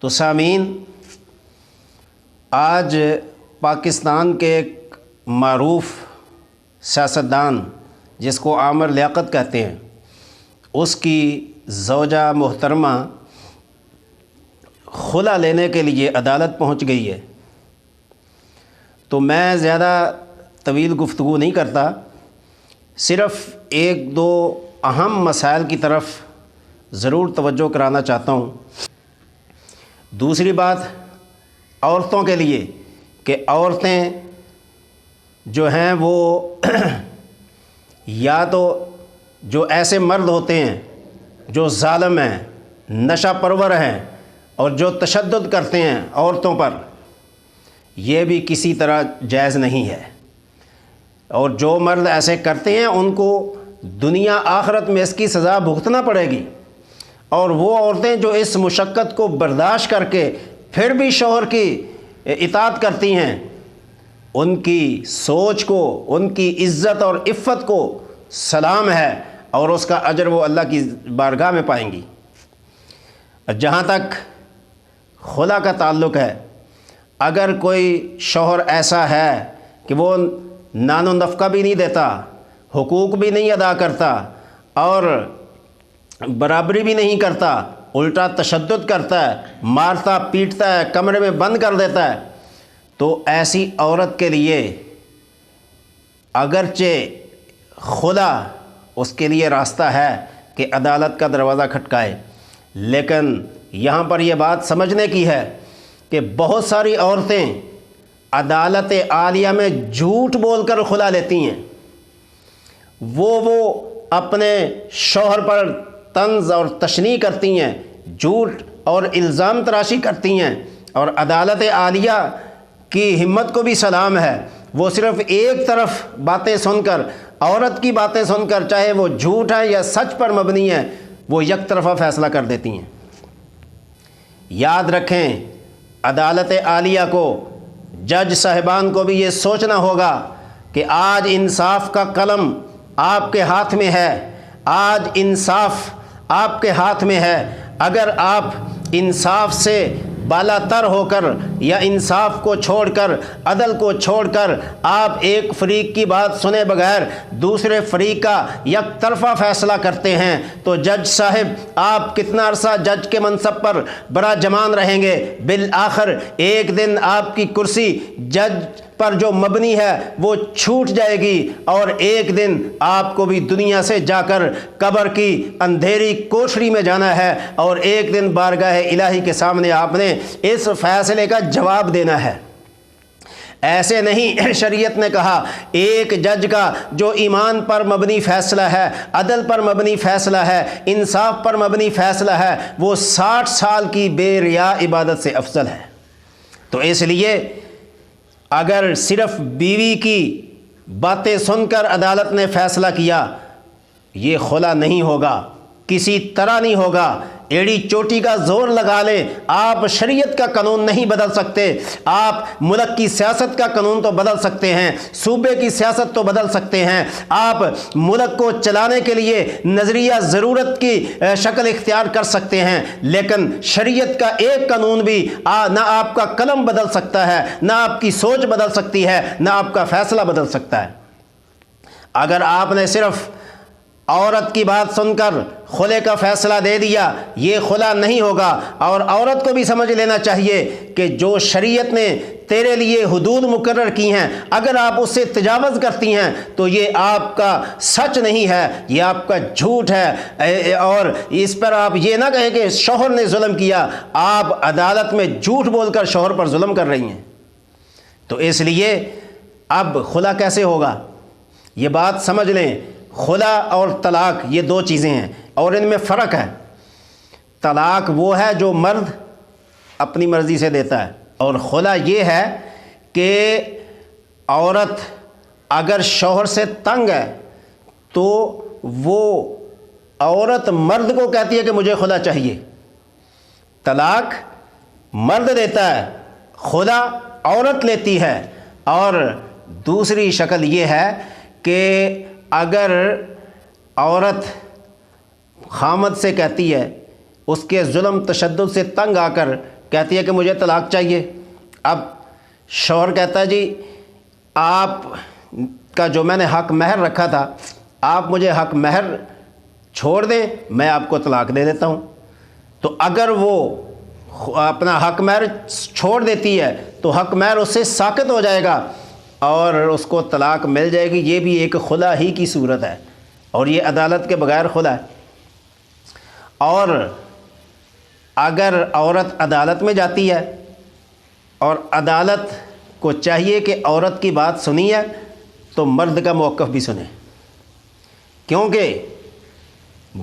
تو سامعین، آج پاکستان کے ایک معروف سیاستدان جس کو عامر لیاقت کہتے ہیں، اس کی زوجہ محترمہ خلا لینے کے لیے عدالت پہنچ گئی ہے۔ تو میں زیادہ طویل گفتگو نہیں کرتا، صرف ایک دو اہم مسائل کی طرف ضرور توجہ کرانا چاہتا ہوں۔ دوسری بات عورتوں کے لیے کہ عورتیں جو ہیں وہ یا تو جو ایسے مرد ہوتے ہیں جو ظالم ہیں، نشہ پرور ہیں اور جو تشدد کرتے ہیں عورتوں پر، یہ بھی کسی طرح جائز نہیں ہے، اور جو مرد ایسے کرتے ہیں ان کو دنیا آخرت میں اس کی سزا بھگتنا پڑے گی۔ اور وہ عورتیں جو اس مشقت کو برداشت کر کے پھر بھی شوہر کی اطاعت کرتی ہیں، ان کی سوچ کو، ان کی عزت اور عفت کو سلام ہے، اور اس کا اجر وہ اللہ کی بارگاہ میں پائیں گی۔ جہاں تک خلا کا تعلق ہے، اگر کوئی شوہر ایسا ہے کہ وہ نان و نفقہ بھی نہیں دیتا، حقوق بھی نہیں ادا کرتا اور برابری بھی نہیں کرتا، الٹا تشدد کرتا ہے، مارتا پیٹتا ہے، کمرے میں بند کر دیتا ہے، تو ایسی عورت کے لیے اگرچہ خلا اس کے لیے راستہ ہے کہ عدالت کا دروازہ کھٹکائے، لیکن یہاں پر یہ بات سمجھنے کی ہے کہ بہت ساری عورتیں عدالت عالیہ میں جھوٹ بول کر خلا لیتی ہیں۔ وہ اپنے شوہر پر طنز اور تشنیع کرتی ہیں، جھوٹ اور الزام تراشی کرتی ہیں، اور عدالت عالیہ کی ہمت کو بھی سلام ہے، وہ صرف ایک طرف باتیں سن کر، عورت کی باتیں سن کر، چاہے وہ جھوٹ ہے یا سچ پر مبنی ہے، وہ یک طرفہ فیصلہ کر دیتی ہیں۔ یاد رکھیں، عدالت عالیہ کو، جج صاحبان کو بھی یہ سوچنا ہوگا کہ آج انصاف کا قلم آپ کے ہاتھ میں ہے، آج انصاف آپ کے ہاتھ میں ہے۔ اگر آپ انصاف سے بالا تر ہو کر یا انصاف کو چھوڑ کر، عدل کو چھوڑ کر، آپ ایک فریق کی بات سنے بغیر دوسرے فریق کا یک طرفہ فیصلہ کرتے ہیں، تو جج صاحب آپ کتنا عرصہ جج کے منصب پر برا جمان رہیں گے؟ بالآخر ایک دن آپ کی کرسی جج پر جو مبنی ہے وہ چھوٹ جائے گی، اور ایک دن آپ کو بھی دنیا سے جا کر قبر کی اندھیری کوٹھری میں جانا ہے، اور ایک دن بارگاہ الہی کے سامنے آپ نے اس فیصلے کا جواب دینا ہے۔ ایسے نہیں، شریعت نے کہا ایک جج کا جو ایمان پر مبنی فیصلہ ہے، عدل پر مبنی فیصلہ ہے، انصاف پر مبنی فیصلہ ہے، وہ 60 سال کی بے ریا عبادت سے افضل ہے۔ تو اس لیے اگر صرف بیوی کی باتیں سن کر عدالت نے فیصلہ کیا، یہ خلا نہیں ہوگا، کسی طرح نہیں ہوگا۔ ایڑی چوٹی کا زور لگا لیں، آپ شریعت کا قانون نہیں بدل سکتے۔ آپ ملک کی سیاست کا قانون تو بدل سکتے ہیں، صوبے کی سیاست تو بدل سکتے ہیں، آپ ملک کو چلانے کے لیے نظریہ ضرورت کی شکل اختیار کر سکتے ہیں، لیکن شریعت کا ایک قانون بھی نہ آپ کا قلم بدل سکتا ہے، نہ آپ کی سوچ بدل سکتی ہے، نہ آپ کا فیصلہ بدل سکتا ہے۔ اگر آپ نے صرف عورت کی بات سن کر خلے کا فیصلہ دے دیا، یہ خلا نہیں ہوگا۔ اور عورت کو بھی سمجھ لینا چاہیے کہ جو شریعت نے تیرے لیے حدود مقرر کی ہیں، اگر آپ اس سے تجاوز کرتی ہیں تو یہ آپ کا سچ نہیں ہے، یہ آپ کا جھوٹ ہے، اور اس پر آپ یہ نہ کہیں کہ شوہر نے ظلم کیا، آپ عدالت میں جھوٹ بول کر شوہر پر ظلم کر رہی ہیں۔ تو اس لیے اب خلا کیسے ہوگا، یہ بات سمجھ لیں۔ خلا اور طلاق یہ دو چیزیں ہیں، اور ان میں فرق ہے۔ طلاق وہ ہے جو مرد اپنی مرضی سے دیتا ہے، اور خلا یہ ہے کہ عورت اگر شوہر سے تنگ ہے تو وہ عورت مرد کو کہتی ہے کہ مجھے خلا چاہیے۔ طلاق مرد دیتا ہے، خلا عورت لیتی ہے۔ اور دوسری شکل یہ ہے کہ اگر عورت خامد سے کہتی ہے، اس کے ظلم تشدد سے تنگ آ کر کہتی ہے کہ مجھے طلاق چاہیے۔ اب شوہر کہتا ہے جی آپ کا جو میں نے حق مہر رکھا تھا آپ مجھے حق مہر چھوڑ دیں، میں آپ کو طلاق دے دیتا ہوں۔ تو اگر وہ اپنا حق مہر چھوڑ دیتی ہے تو حق مہر اس سے ساقط ہو جائے گا اور اس کو طلاق مل جائے گی۔ یہ بھی ایک خلا ہی کی صورت ہے اور یہ عدالت کے بغیر خلا ہے۔ اور اگر عورت عدالت میں جاتی ہے اور عدالت کو چاہیے کہ عورت کی بات سنی ہے تو مرد کا موقف بھی سنیں، کیونکہ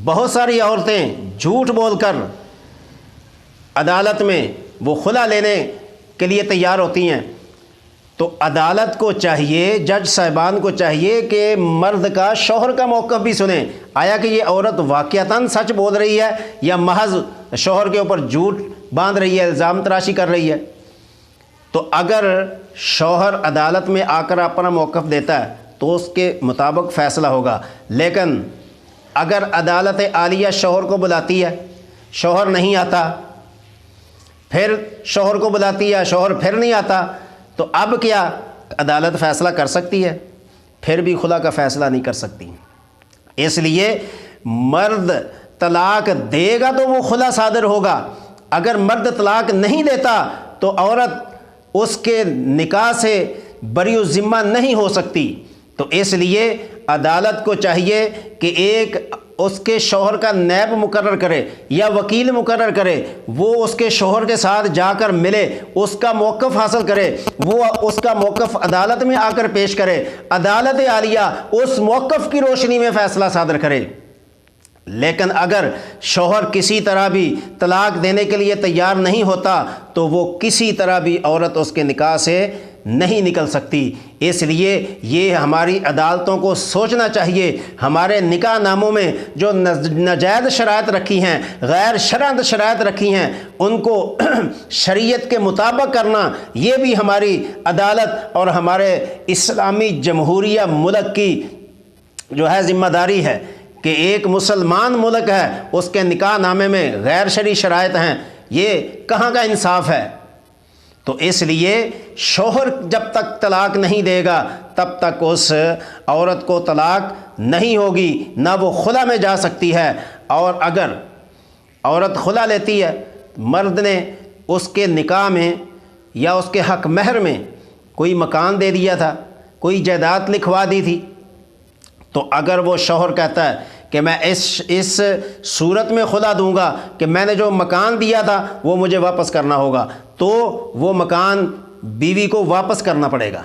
بہت ساری عورتیں جھوٹ بول کر عدالت میں وہ خلا لینے کے لیے تیار ہوتی ہیں۔ تو عدالت کو چاہیے، جج صاحبان کو چاہیے کہ مرد کا شوہر کا موقف بھی سنیں، آیا کہ یہ عورت واقعتاً سچ بول رہی ہے یا محض شوہر کے اوپر جھوٹ باندھ رہی ہے، الزام تراشی کر رہی ہے۔ تو اگر شوہر عدالت میں آ کر اپنا موقف دیتا ہے تو اس کے مطابق فیصلہ ہوگا، لیکن اگر عدالت عالیہ شوہر کو بلاتی ہے، شوہر نہیں آتا، پھر شوہر کو بلاتی ہے، شوہر پھر نہیں آتا، تو اب کیا عدالت فیصلہ کر سکتی ہے؟ پھر بھی خلا کا فیصلہ نہیں کر سکتی۔ اس لیے مرد طلاق دے گا تو وہ خلا صادر ہوگا، اگر مرد طلاق نہیں دیتا تو عورت اس کے نکاح سے بری الذمہ نہیں ہو سکتی۔ تو اس لیے عدالت کو چاہیے کہ ایک اس کے شوہر کا نیب مقرر کرے یا وکیل مقرر کرے، وہ اس کے شوہر کے ساتھ جا کر ملے، اس کا موقف حاصل کرے، وہ اس کا موقف عدالت میں آ کر پیش کرے، عدالت عالیہ اس موقف کی روشنی میں فیصلہ صادر کرے۔ لیکن اگر شوہر کسی طرح بھی طلاق دینے کے لیے تیار نہیں ہوتا تو وہ کسی طرح بھی عورت اس کے نکاح سے نہیں نکل سکتی۔ اس لیے یہ ہماری عدالتوں کو سوچنا چاہیے، ہمارے نکاح ناموں میں جو ناجائز شرائط رکھی ہیں، غیر شرعی شرائط رکھی ہیں، ان کو شریعت کے مطابق کرنا یہ بھی ہماری عدالت اور ہمارے اسلامی جمہوریہ ملک کی جو ہے ذمہ داری ہے کہ ایک مسلمان ملک ہے، اس کے نکاح نامے میں غیر شرعی شرائط ہیں، یہ کہاں کا انصاف ہے؟ تو اس لیے شوہر جب تک طلاق نہیں دے گا تب تک اس عورت کو طلاق نہیں ہوگی، نہ وہ خلا میں جا سکتی ہے۔ اور اگر عورت خلا لیتی ہے، مرد نے اس کے نکاح میں یا اس کے حق مہر میں کوئی مکان دے دیا تھا، کوئی جائیداد لکھوا دی تھی، تو اگر وہ شوہر کہتا ہے کہ میں اس صورت میں خلا دوں گا کہ میں نے جو مکان دیا تھا وہ مجھے واپس کرنا ہوگا، تو وہ مکان بیوی کو واپس کرنا پڑے گا۔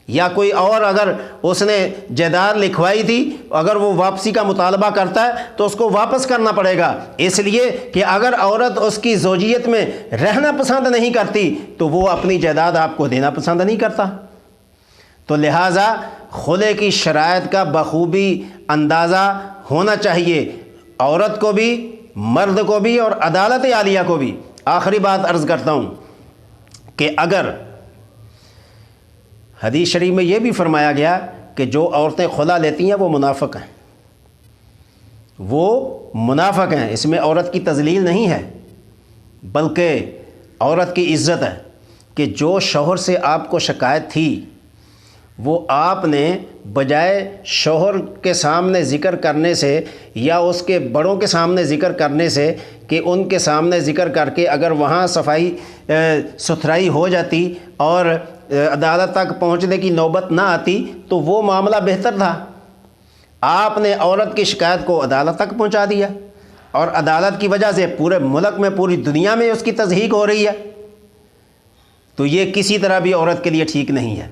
یا کوئی اور اگر اس نے جائیداد لکھوائی تھی، اگر وہ واپسی کا مطالبہ کرتا ہے تو اس کو واپس کرنا پڑے گا، اس لیے کہ اگر عورت اس کی زوجیت میں رہنا پسند نہیں کرتی تو وہ اپنی جائیداد آپ کو دینا پسند نہیں کرتا۔ تو لہٰذا خلع کی شرائط کا بخوبی اندازہ ہونا چاہیے، عورت کو بھی، مرد کو بھی اور عدالت عالیہ کو بھی۔ آخری بات عرض کرتا ہوں کہ اگر حدیث شریف میں یہ بھی فرمایا گیا کہ جو عورتیں خلا لیتی ہیں وہ منافق ہیں، وہ منافق ہیں، اس میں عورت کی تذلیل نہیں ہے بلکہ عورت کی عزت ہے کہ جو شوہر سے آپ کو شکایت تھی وہ آپ نے بجائے شوہر کے سامنے ذکر کرنے سے یا اس کے بڑوں کے سامنے ذکر کرنے سے کہ ان کے سامنے ذکر کر کے اگر وہاں صفائی ستھرائی ہو جاتی اور عدالت تک پہنچنے کی نوبت نہ آتی تو وہ معاملہ بہتر تھا۔ آپ نے عورت کی شکایت کو عدالت تک پہنچا دیا اور عدالت کی وجہ سے پورے ملک میں، پوری دنیا میں اس کی تضحیق ہو رہی ہے، تو یہ کسی طرح بھی عورت کے لیے ٹھیک نہیں ہے۔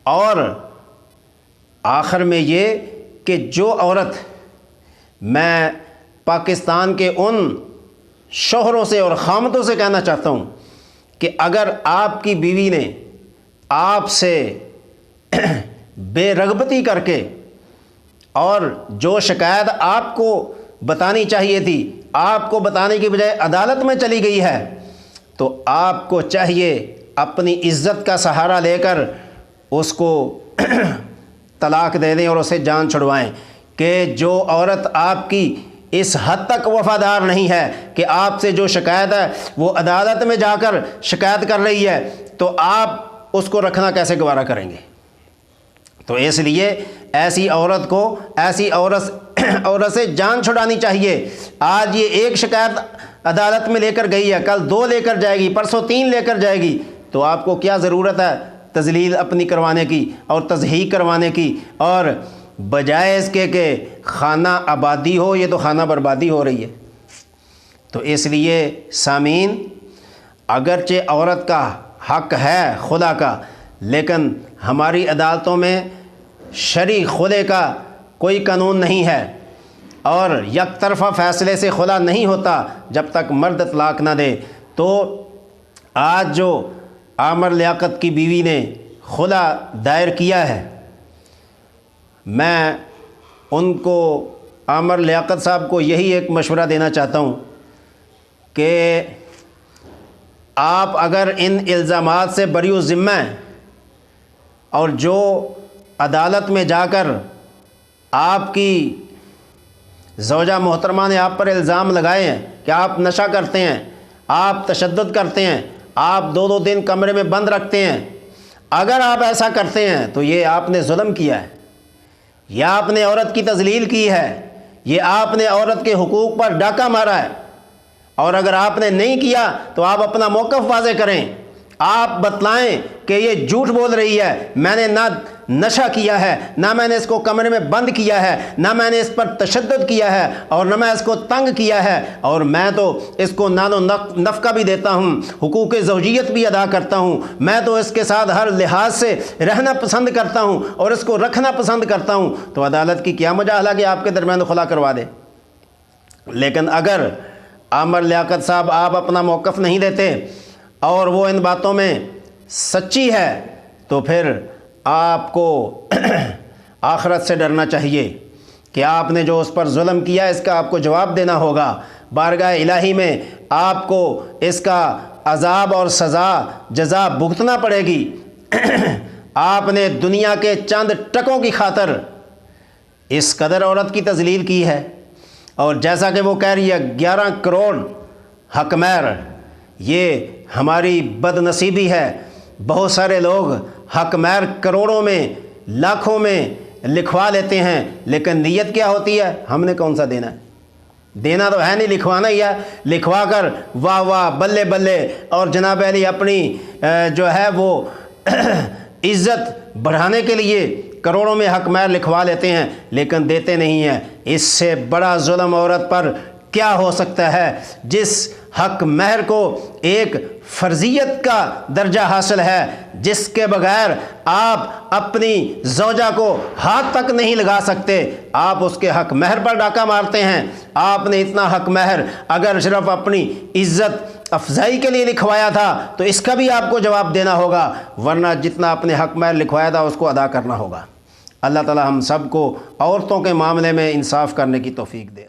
اور آخر میں یہ کہ جو عورت، میں پاکستان کے ان شوہروں سے اور خامدوں سے کہنا چاہتا ہوں کہ اگر آپ کی بیوی نے آپ سے بے رغبتی کر کے اور جو شکایت آپ کو بتانی چاہیے تھی آپ کو بتانے کی بجائے عدالت میں چلی گئی ہے، تو آپ کو چاہیے اپنی عزت کا سہارا لے کر اس کو طلاق دے دیں اور اسے جان چھڑوائیں۔ کہ جو عورت آپ کی اس حد تک وفادار نہیں ہے کہ آپ سے جو شکایت ہے وہ عدالت میں جا کر شکایت کر رہی ہے تو آپ اس کو رکھنا کیسے گوارا کریں گے؟ تو اس لیے ایسی عورت کو عورت سے جان چھڑانی چاہیے۔ آج یہ ایک شکایت عدالت میں لے کر گئی ہے، کل 2 لے کر جائے گی، پرسوں 3 لے کر جائے گی، تو آپ کو کیا ضرورت ہے تذلیل اپنی کروانے کی اور تضحیک کروانے کی؟ اور بجائے اس کے کہ خانہ آبادی ہو، یہ تو خانہ بربادی ہو رہی ہے۔ تو اس لیے سامعین، اگرچہ عورت کا حق ہے خلا کا، لیکن ہماری عدالتوں میں شرعی خلے کا کوئی قانون نہیں ہے، اور یک طرفہ فیصلے سے خلا نہیں ہوتا جب تک مرد طلاق نہ دے۔ تو آج جو عامر لیاقت کی بیوی نے خلا دائر کیا ہے، میں ان کو، عامر لیاقت صاحب کو یہی ایک مشورہ دینا چاہتا ہوں کہ آپ اگر ان الزامات سے بری الذمہ ہیں اور جو عدالت میں جا کر آپ کی زوجہ محترمہ نے آپ پر الزام لگائے ہیں کہ آپ نشہ کرتے ہیں، آپ تشدد کرتے ہیں، آپ 2 دن کمرے میں بند رکھتے ہیں، اگر آپ ایسا کرتے ہیں تو یہ آپ نے ظلم کیا ہے، یہ آپ نے عورت کی تذلیل کی ہے، یہ آپ نے عورت کے حقوق پر ڈاکہ مارا ہے۔ اور اگر آپ نے نہیں کیا تو آپ اپنا موقف واضح کریں، آپ بتلائیں کہ یہ جھوٹ بول رہی ہے، میں نے نہ نشہ کیا ہے، نہ میں نے اس کو کمرے میں بند کیا ہے، نہ میں نے اس پر تشدد کیا ہے، اور نہ میں اس کو تنگ کیا ہے، اور میں تو اس کو نان و نفقہ بھی دیتا ہوں، حقوق زوجیت بھی ادا کرتا ہوں، میں تو اس کے ساتھ ہر لحاظ سے رہنا پسند کرتا ہوں اور اس کو رکھنا پسند کرتا ہوں۔ تو عدالت کی کیا مجال ہے کہ آپ کے درمیان خلا کروا دے؟ لیکن اگر عامر لیاقت صاحب آپ اپنا موقف نہیں دیتے اور وہ ان باتوں میں سچی ہے، تو پھر آپ کو آخرت سے ڈرنا چاہیے کہ آپ نے جو اس پر ظلم کیا اس کا آپ کو جواب دینا ہوگا۔ بارگاہ الہی میں آپ کو اس کا عذاب اور سزا جزا بھگتنا پڑے گی۔ آپ نے دنیا کے چند ٹکوں کی خاطر اس قدر عورت کی تذلیل کی ہے، اور جیسا کہ وہ کہہ رہی ہے 11 کروڑ حق مہر، یہ ہماری بد نصیبی ہے۔ بہت سارے لوگ حق مہر کروڑوں میں، لاکھوں میں لکھوا لیتے ہیں، لیکن نیت کیا ہوتی ہے؟ ہم نے کون سا دینا ہے؟ دینا تو ہے نہیں، لکھوانا ہی ہے۔ لکھوا کر واہ واہ بلے بلے، اور جناب علی اپنی جو ہے وہ عزت بڑھانے کے لیے کروڑوں میں حق مہر لکھوا لیتے ہیں، لیکن دیتے نہیں ہیں۔ اس سے بڑا ظلم عورت پر کیا ہو سکتا ہے؟ جس حق مہر کو ایک فرضیت کا درجہ حاصل ہے، جس کے بغیر آپ اپنی زوجہ کو ہاتھ تک نہیں لگا سکتے، آپ اس کے حق مہر پر ڈاکہ مارتے ہیں۔ آپ نے اتنا حق مہر اگر صرف اپنی عزت افزائی کے لیے لکھوایا تھا تو اس کا بھی آپ کو جواب دینا ہوگا، ورنہ جتنا اپنے حق مہر لکھوایا تھا اس کو ادا کرنا ہوگا۔ اللہ تعالی ہم سب کو عورتوں کے معاملے میں انصاف کرنے کی توفیق دے۔